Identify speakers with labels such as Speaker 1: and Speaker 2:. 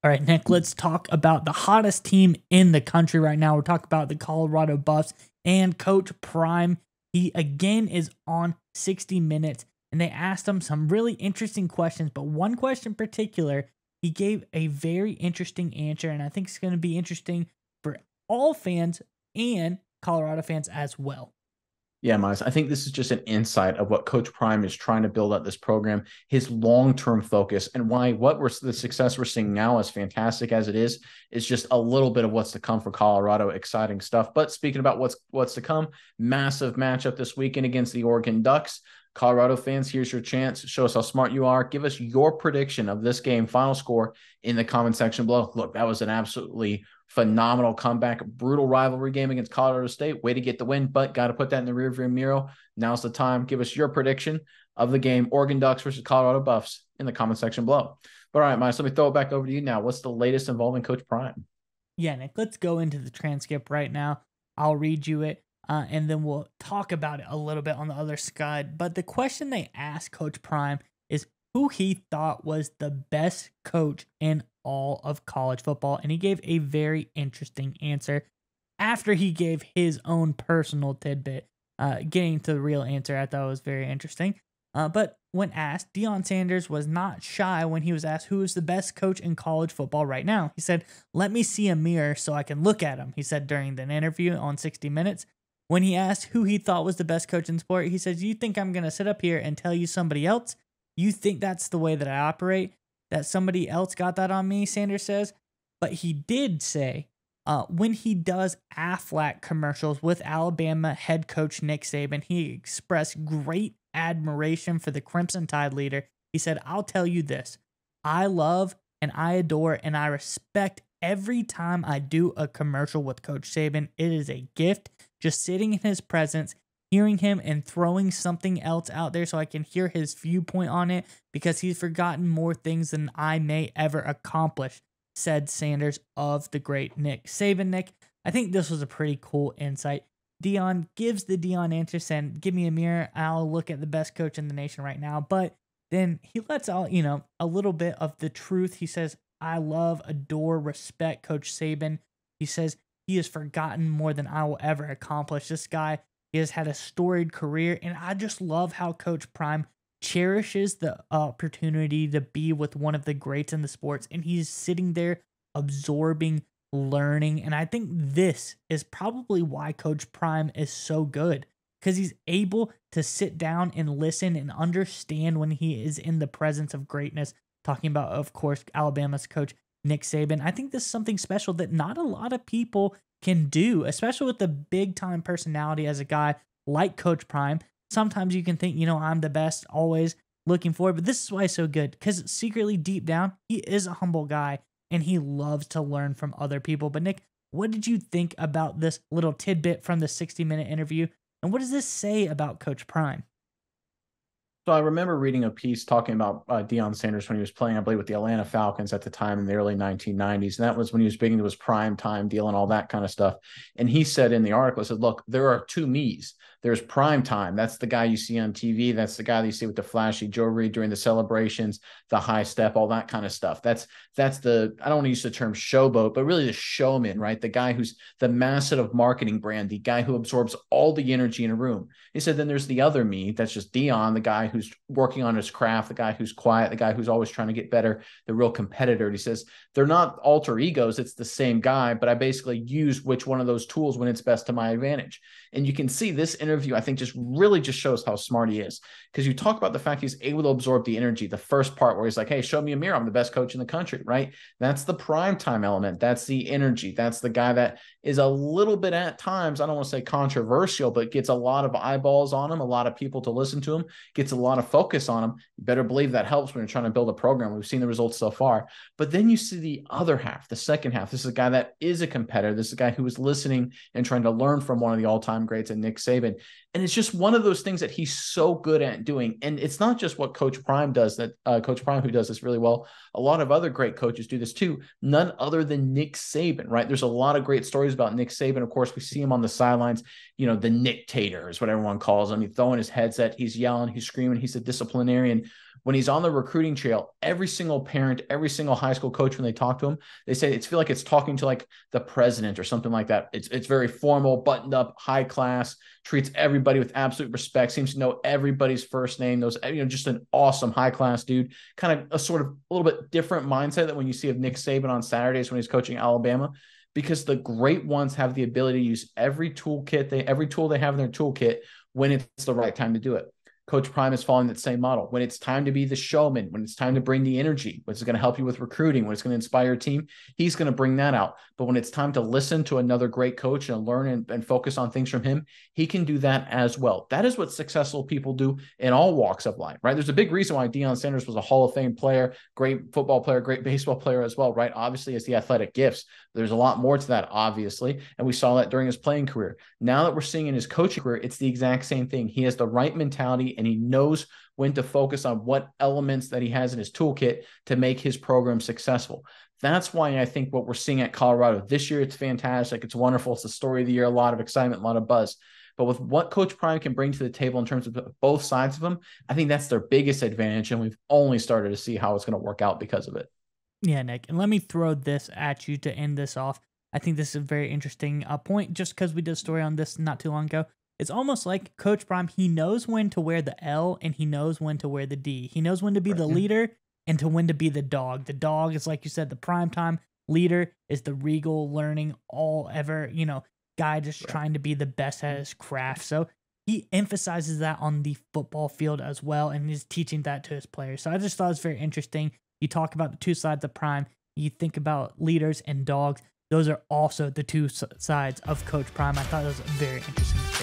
Speaker 1: All right, Nick, let's talk about the hottest team in the country right now. We're talking about the Colorado Buffs and Coach Prime. He again is on 60 Minutes, and they asked him some really interesting questions, but one question in particular, he gave a very interesting answer, and I think it's going to be interesting for all fans and Colorado fans as well.
Speaker 2: Yeah, Miles, I think this is just an insight of what Coach Prime is trying to build out this program, his long-term focus, and why the success we're seeing now, as fantastic as it is just a little bit of what's to come for Colorado. Exciting stuff. But speaking about what's to come, massive matchup this weekend against the Oregon Ducks. Colorado fans, here's your chance. Show us how smart you are. Give us your prediction of this game, final score in the comment section below. Look, that was an absolutely phenomenal comeback, brutal rivalry game against Colorado State. Way to get the win, but got to put that in the rearview mirror. Now's the time. Give us your prediction of the game, Oregon Ducks versus Colorado Buffs, in the comment section below. But all right, Miles, let me throw it back over to you now. What's the latest involving Coach Prime?
Speaker 1: Yeah, Nick, let's go into the transcript right now. I'll read you it, and then we'll talk about it a little bit on the other side. But the question they asked Coach Prime is who he thought was the best coach in all of college football, and he gave a very interesting answer after he gave his own personal tidbit. Getting to the real answer, I thought was very interesting. But when asked, Deion Sanders was not shy when he was asked who is the best coach in college football right now. He said, "Let me see a mirror so I can look at him," he said during an interview on 60 Minutes. When he asked who he thought was the best coach in sport, he says, "You think I'm going to sit up here and tell you somebody else? You think that's the way that I operate? That somebody else got that on me," Sanders says. But he did say when he does Aflac commercials with Alabama head coach Nick Saban, he expressed great admiration for the Crimson Tide leader. He said, "I'll tell you this. I love and I adore and I respect every time I do a commercial with Coach Saban. It is a gift just sitting in his presence, hearing him and throwing something else out there so I can hear his viewpoint on it because he's forgotten more things than I may ever accomplish," said Sanders of the great Nick Saban. Nick, I think this was a pretty cool insight. Deion gives the Deion answer saying, "Give me a mirror. I'll look at the best coach in the nation right now." But then he lets out, a little bit of the truth. He says, "I love, adore, respect Coach Saban." He says, "He has forgotten more than I will ever accomplish." This guy, he has had a storied career, and I just love how Coach Prime cherishes the opportunity to be with one of the greats in the sports, and he's sitting there absorbing, learning, and I think this is probably why Coach Prime is so good, because he's able to sit down and listen and understand when he is in the presence of greatness. Talking about, of course, Alabama's coach Nick Saban. I think this is something special that not a lot of people can do, especially with the big time personality as a guy like Coach Prime. Sometimes you can think, I'm the best, always looking forward, but this is why he's so good, because secretly deep down, he is a humble guy and he loves to learn from other people. But Nick, what did you think about this little tidbit from the 60-minute interview? And what does this say about Coach Prime?
Speaker 2: So I remember reading a piece talking about Deion Sanders when he was playing, I believe, with the Atlanta Falcons at the time in the early 1990s. And that was when he was big into his prime time deal and all that kind of stuff. And he said in the article, he said, "Look, there are two me's. There's prime time. That's the guy you see on TV. That's the guy that you see with the flashy jewelry during the celebrations, the high step, all that kind of stuff. That's the, I don't want to use the term showboat, but really the showman, right? The guy who's the massive marketing brand, the guy who absorbs all the energy in a room." He said, "Then there's the other me. That's just Deion, the guy who's working on his craft, the guy who's quiet, the guy who's always trying to get better, the real competitor." He says, "They're not alter egos. It's the same guy, but I basically use which one of those tools when it's best to my advantage." And you can see this interview, I think, just really just shows how smart he is, because you talk about the fact he's able to absorb the energy. The first part where he's like, "Hey, show me a mirror. I'm the best coach in the country," right? That's the prime time element. That's the energy. That's the guy that is a little bit at times, I don't want to say controversial, but gets a lot of eyeballs on him, a lot of people to listen to him, gets a lot of focus on him. You better believe that helps when you're trying to build a program. We've seen the results so far. But then you see the other half, the second half. This is a guy that is a competitor. This is a guy who is listening and trying to learn from one of the all-time greats in Nick Saban. And it's just one of those things that he's so good at doing. And it's not just what Coach Prime does, that Coach Prime, who does this really well. A lot of other great coaches do this too. None other than Nick Saban, right? There's a lot of great stories about Nick Saban. Of course, we see him on the sidelines, the Nick Tater is what everyone calls him. He's throwing his headset, he's yelling, he's screaming, he's a disciplinarian. When he's on the recruiting trail, every single parent, every single high school coach, when they talk to him, they say it's feel like it's talking to like the president or something like that. It's very formal, buttoned up, high class, treats everybody with absolute respect, seems to know everybody's first name. Those, just an awesome high class dude. Kind of a sort of a little bit different mindset that when you see of Nick Saban on Saturdays when he's coaching Alabama, because the great ones have the ability to use every tool they have in their toolkit when it's the right time to do it. Coach Prime is following that same model. When it's time to be the showman, when it's time to bring the energy, when it's going to help you with recruiting, when it's going to inspire your team, he's going to bring that out. But when it's time to listen to another great coach and learn and focus on things from him, he can do that as well. That is what successful people do in all walks of life, right? There's a big reason why Deion Sanders was a Hall of Fame player, great football player, great baseball player as well, right? Obviously, it's the athletic gifts. There's a lot more to that, obviously, and we saw that during his playing career. Now that we're seeing in his coaching career, it's the exact same thing. He has the right mentality, and he knows when to focus on what elements that he has in his toolkit to make his program successful. That's why I think what we're seeing at Colorado this year, it's fantastic. It's wonderful. It's the story of the year, a lot of excitement, a lot of buzz. But with what Coach Prime can bring to the table in terms of both sides of them, I think that's their biggest advantage, and we've only started to see how it's going to work out because of it.
Speaker 1: Yeah, Nick, and let me throw this at you to end this off. I think this is a very interesting point just because we did a story on this not too long ago. It's almost like Coach Prime, he knows when to wear the L and he knows when to wear the D. He knows when to be the leader and to when to be the dog. The dog is, like you said, the primetime leader is the regal, learning, all ever, guy just trying to be the best at his craft. So he emphasizes that on the football field as well, and he's teaching that to his players. So I just thought it was very interesting. You talk about the two sides of Prime. You think about leaders and dogs. Those are also the two sides of Coach Prime. I thought it was very interesting.